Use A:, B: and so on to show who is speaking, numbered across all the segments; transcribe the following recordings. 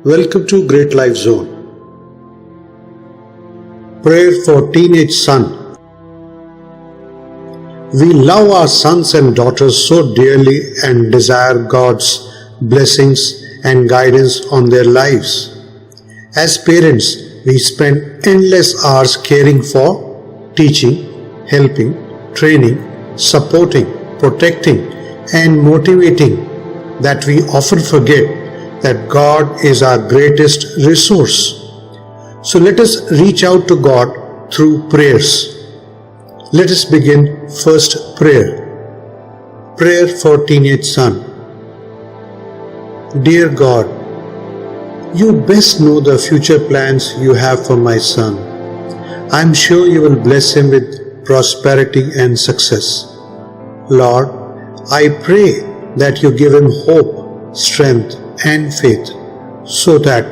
A: Welcome to Great Life Zone. Prayer for Teenage Son. We love our sons and daughters so dearly and desire God's blessings and guidance on their lives. As parents, we spend endless hours caring for, teaching, helping, training, supporting, protecting, and motivating that we often forget that God is our greatest resource. So let us reach out to God through prayers. Let us begin first prayer. Prayer for Teenage Son. Dear God, you best know the future plans you have for my son. I am sure you will bless him with prosperity and success. Lord, I pray that you give him hope, strength, and faith so that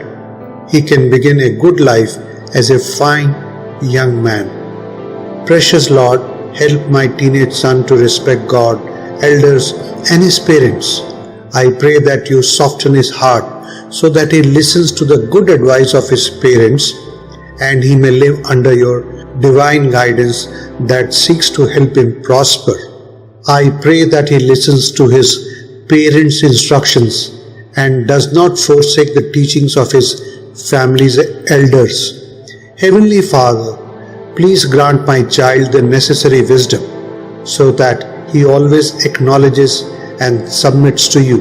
A: he can begin a good life as a fine young man. Precious Lord, help my teenage son to respect God, elders, and his parents. I pray that you soften his heart so that he listens to the good advice of his parents and he may live under your divine guidance that seeks to help him prosper. I pray that he listens to his parents' instructions and does not forsake the teachings of his family's elders. Heavenly Father, please grant my child the necessary wisdom so that he always acknowledges and submits to you.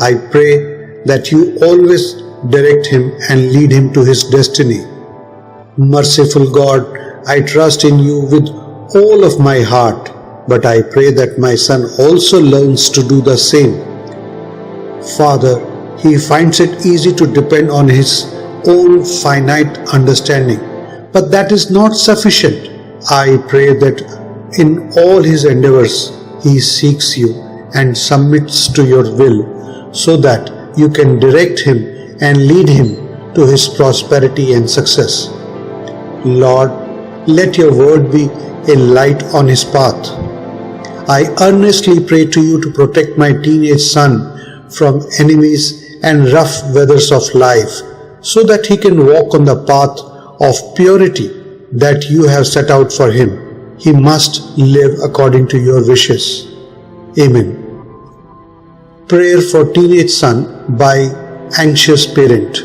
A: I pray that you always direct him and lead him to his destiny. Merciful God, I trust in you with all of my heart, but I pray that my son also learns to do the same. Father, he finds it easy to depend on his own finite understanding, but that is not sufficient. I pray that in all his endeavors he seeks you and submits to your will so that you can direct him and lead him to his prosperity and success. Lord, let your word be a light on his path. I earnestly pray to you to protect my teenage son from enemies and rough weathers of life so that he can walk on the path of purity that you have set out for him. He must live according to your wishes. Amen. Prayer for Teenage Son by Anxious Parent.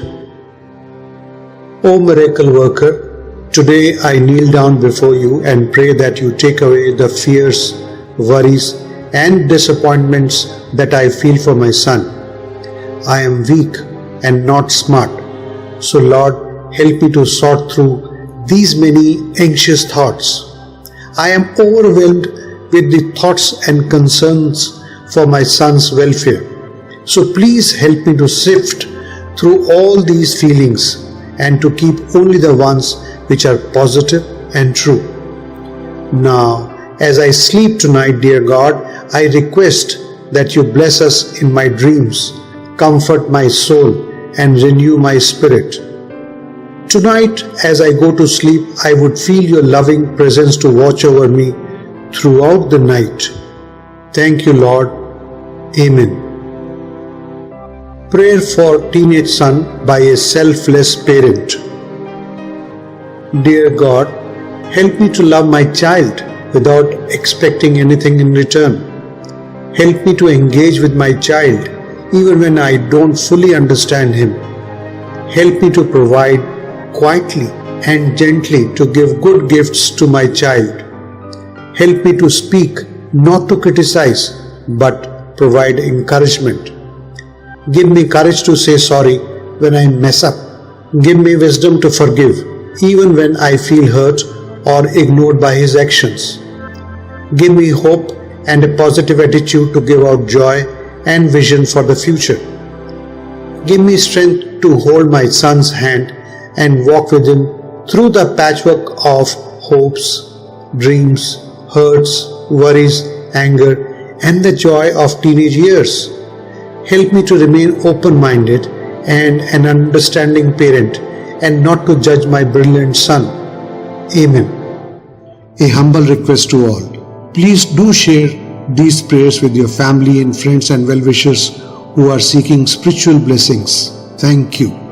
A: O miracle worker, today I kneel down before you and pray that you take away the fears, worries, and disappointments that I feel for my son. I am weak and not smart, so Lord, help me to sort through these many anxious thoughts. I am overwhelmed with the thoughts and concerns for my son's welfare. So please help me to sift through all these feelings and to keep only the ones which are positive and true. Now, as I sleep tonight, dear God, I request that you bless us in my dreams, comfort my soul, and renew my spirit. Tonight, as I go to sleep, I would feel your loving presence to watch over me throughout the night. Thank you, Lord. Amen. Prayer for Teenage Son by a Selfless Parent. Dear God, help me to love my child without expecting anything in return. Help me to engage with my child even when I don't fully understand him. Help me to provide quietly and gently to give good gifts to my child. Help me to speak, not to criticize, but provide encouragement. Give me courage to say sorry when I mess up. Give me wisdom to forgive, even when I feel hurt or ignored by his actions. Give me hope and a positive attitude to give out joy and vision for the future. Give me strength to hold my son's hand and walk with him through the patchwork of hopes, dreams, hurts, worries, anger, and the joy of teenage years. Help me to remain open-minded and an understanding parent and not to judge my brilliant son. Amen. A humble request to all. Please do share these prayers with your family and friends and well-wishers who are seeking spiritual blessings. Thank you.